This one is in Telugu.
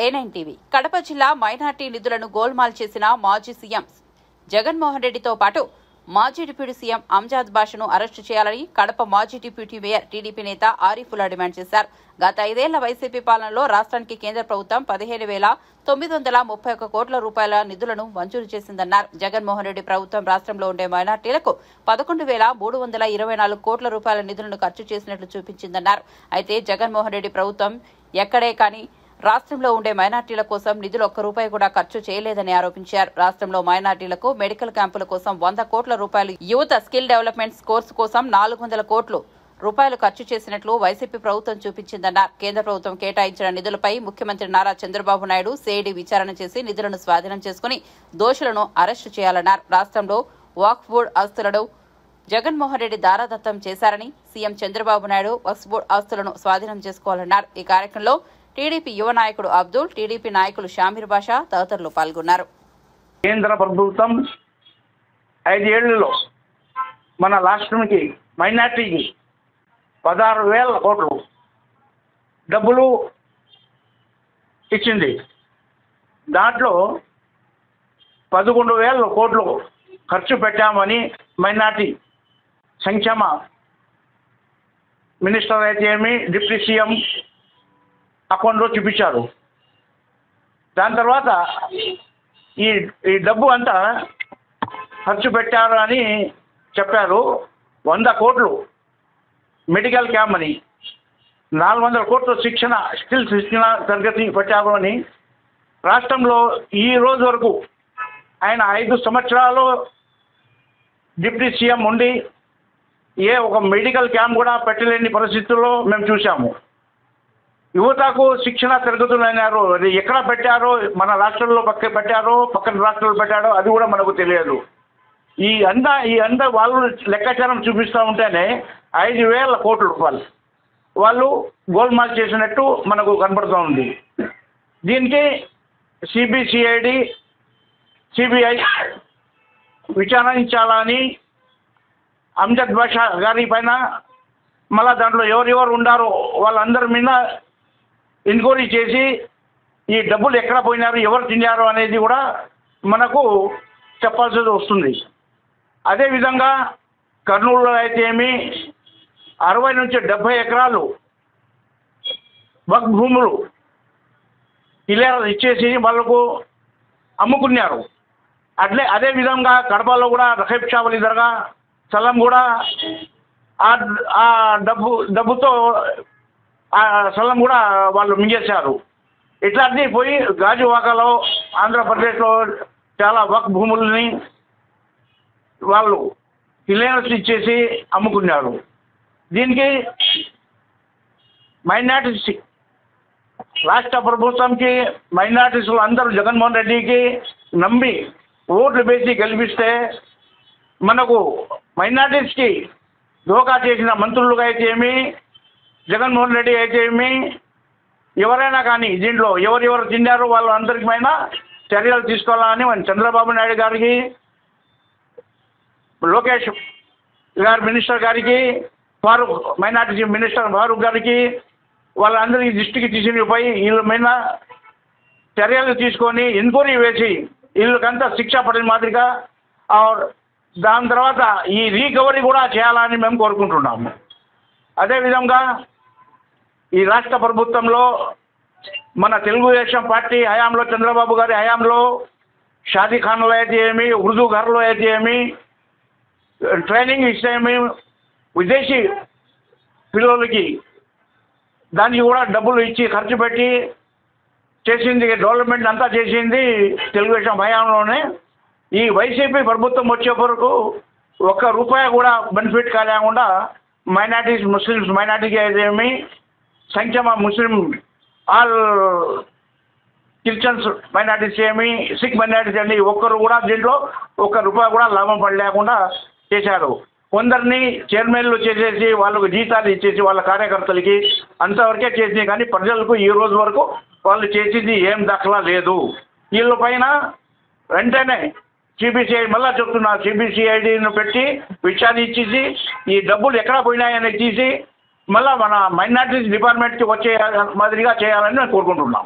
A9 టీవీ కడప జిల్లా మైనార్టీ నిధులను గోల్మాల్ చేసిన మాజీ సీఎం జగన్మోహన్ రెడ్డితో పాటు మాజీ డిప్యూటీ సీఎం అంజాద్ బాషాను అరెస్టు చేయాలని కడప మాజీ డిప్యూటీ మేయర్ టీడీపీ నేత ఆరిఫుల్లా డిమాండ్ చేశారు. గత 5 ఏళ్ల వైసీపీ పాలనలో రాష్ట్రానికి కేంద్ర ప్రభుత్వం 15,931 కోట్ల రూపాయల నిధులను మంజూరు చేసిందన్నారు. జగన్మోహన్ రెడ్డి ప్రభుత్వం రాష్ట్రంలో ఉండే మైనార్టీలకు 11,324 కోట్ల రూపాయల నిధులను ఖర్చు చేసినట్లు చూపించిందన్నారు. అయితే జగన్మోహన్ రెడ్డి ప్రభుత్వం ఎక్కడే కానీ రాష్ట్రంలో ఉండే మైనార్టీల కోసం నిధులు ఒక్క రూపాయి కూడా ఖర్చు చేయలేదని ఆరోపించారు. రాష్ట్రంలో మైనార్టీలకు మెడికల్ క్యాంపుల కోసం 100 కోట్ల రూపాయలు, యువత స్కిల్ డెవలప్మెంట్ కోర్సు కోసం 400 కోట్ల రూపాయలు ఖర్చు చేసినట్లు వైసీపీ ప్రభుత్వం చూపించిందన్నారు. కేంద్ర ప్రభుత్వం కేటాయించిన నిధులపై ముఖ్యమంత్రి నారా చంద్రబాబు నాయుడు సిఐడి విచారణ చేసి నిధులను స్వాధీనం చేసుకుని దోషులను అరెస్టు చేయాలన్నారు. రాష్ట్రంలో వక్ఫ్ బోర్డు ఆస్తులను జగన్మోహన్ రెడ్డి దారాదత్తం చేశారని సీఎం చంద్రబాబు నాయుడు వక్ఫ్ బోర్డు ఆస్తులను స్వాధీనం చేసుకోవాలన్నారు. ఈ కార్యక్రమంలో టీడీపీ యువ నాయకుడు అబ్దుల్, టీడీపీ నాయకులు షామీర్ బాషా తదితరులు పాల్గొన్నారు. కేంద్ర ప్రభుత్వం 5 ఏళ్లలో మన రాష్ట్రానికి మైనార్టీకి 16,000 కోట్లు డబ్బులు ఇచ్చింది. దాంట్లో 11,000 కోట్లు ఖర్చు పెట్టామని మైనార్టీ సంక్షేమ మినిస్టర్ అయితే ఏమి, డిప్యూటీ సీఎం అకౌంట్లో చూపించారు. దాని తర్వాత ఈ డబ్బు అంతా ఖర్చు పెట్టారు అని చెప్పారు. 100 కోట్లు మెడికల్ క్యాంప్ అని, 400 కోట్ల స్కిల్ శిక్షణ తరగతి పెట్టారు అని. రాష్ట్రంలో ఈ రోజు వరకు ఆయన 5 సంవత్సరాలు డిప్యూటీ సీఎం ఉండి ఒక మెడికల్ క్యాంప్ కూడా పెట్టలేని పరిస్థితుల్లో మేము చూసాము. యువతకు శిక్షణ తరగతులు అయినారు, అది ఎక్కడ పెట్టారో, మన రాష్ట్రంలో పెట్టారో పక్కన రాష్ట్రాల్లో పెట్టారో అది కూడా మనకు తెలియదు. ఈ అంద వాళ్ళు లెక్కాచారం చూపిస్తూ ఉంటేనే 5,000 కోట్ల రూపాయలు వాళ్ళు గోల్మాల్ చేసినట్టు మనకు కనపడుతూ ఉంది. దీనికి సిబిసిఐడి, సిబిఐ విచారించాలని అంజద్ బాషా గారి పైన, మళ్ళా దాంట్లో ఎవరెవరు ఉండారో వాళ్ళందరి మీద ఎంక్వైరీ చేసి ఈ డబ్బులు ఎక్కడ పోయినారు, ఎవరు తిన్నారు అనేది కూడా మనకు చెప్పాల్సి వస్తుంది. అదేవిధంగా కర్నూలులో అయితే ఏమి 60 నుంచి 70 ఎకరాలు వక్ఫ్ భూములు ఇలా ఇచ్చేసి వాళ్ళకు అమ్ముకున్నారు. అదేవిధంగా కడపలో కూడా రహీబ్ షా వలి దర్గా స్థలం కూడా ఆ డబ్బుతో ఆ స్థలం కూడా వాళ్ళు మింగేశారు. ఇట్లాంటివి పోయి గాజువాకలో ఆంధ్రప్రదేశ్లో చాలా వక్ఫ్ భూములని వాళ్ళు క్లియరెన్స్ ఇచ్చేసి అమ్ముకున్నారు. దీనికి మైనార్టీస్, రాష్ట్ర ప్రభుత్వంకి మైనార్టీస్లు అందరూ జగన్మోహన్ రెడ్డికి నమ్మి ఓట్లు వేసి గెలిపిస్తే మనకు మైనార్టీస్కి దోకా చేసిన మంత్రులుగా అయితే ఏమి, జగన్మోహన్ రెడ్డి అయితే ఏమి, ఎవరైనా కానీ దీంట్లో ఎవరెవరు తిన్నారో వాళ్ళందరికీ పైన చర్యలు తీసుకోవాలని చంద్రబాబు నాయుడు గారికి, లోకేష్ గారి మినిస్టర్ గారికి, ఫారూక్ మైనార్టీ మినిస్టర్ ఫారూక్ గారికి వాళ్ళందరికీ దృష్టికి తీసుకుపోయి వీళ్ళ మీద చర్యలు తీసుకొని ఎంక్వైరీ వేసి వీళ్ళకంతా శిక్ష పడిన మాదిరిగా దాని తర్వాత ఈ రీకవరీ కూడా చేయాలని మేము కోరుకుంటున్నాము. అదేవిధంగా ఈ రాష్ట్ర ప్రభుత్వంలో మన తెలుగుదేశం పార్టీ హయాంలో, చంద్రబాబు గారి హయాంలో షాదీఖాన్లో అయితే ఏమి, ఉర్దూ ఘర్లో అయితే ఏమి, ట్రైనింగ్ ఇస్తేమి, విదేశీ పిల్లలకి దానికి కూడా డబ్బులు ఇచ్చి ఖర్చు పెట్టి చేసింది, డెవలప్మెంట్ అంతా చేసింది తెలుగుదేశం హయాంలోనే. ఈ వైసీపీ ప్రభుత్వం వచ్చే వరకు 1 రూపాయి కూడా బెనిఫిట్ కాలేకుండా మైనార్టీస్, ముస్లిమ్స్ మైనార్టీకి అయితే ఏమి, సంక్షేమ ముస్లిం ఆల్ క్రిస్టియన్స్ మైనార్టీస్ ఏమి, సిక్ మైనార్టీస్ అని ఒక్కరు కూడా దీంట్లో 1 రూపాయి కూడా లాభం పడలేకుండా చేశారు. కొందరిని చైర్మన్లు చేసేసి వాళ్ళకు జీతాలు ఇచ్చేసి వాళ్ళ కార్యకర్తలకి అంతవరకే చేసింది. కానీ ప్రజలకు ఈ రోజు వరకు వాళ్ళు చేసింది ఏం దాఖలా లేదు. వీళ్ళ పైన వెంటనే సిబిసిఐ, మళ్ళా చెప్తున్నా, సిబిసిఐడిని పెట్టి విచారించేసి ఈ డబ్బులు ఎక్కడ పోయినాయని తీసి మళ్ళీ మన మైనార్టీస్ డిపార్ట్మెంట్కి వచ్చే మాదిరిగా చేయాలని నేను కోరుకుంటున్నాం.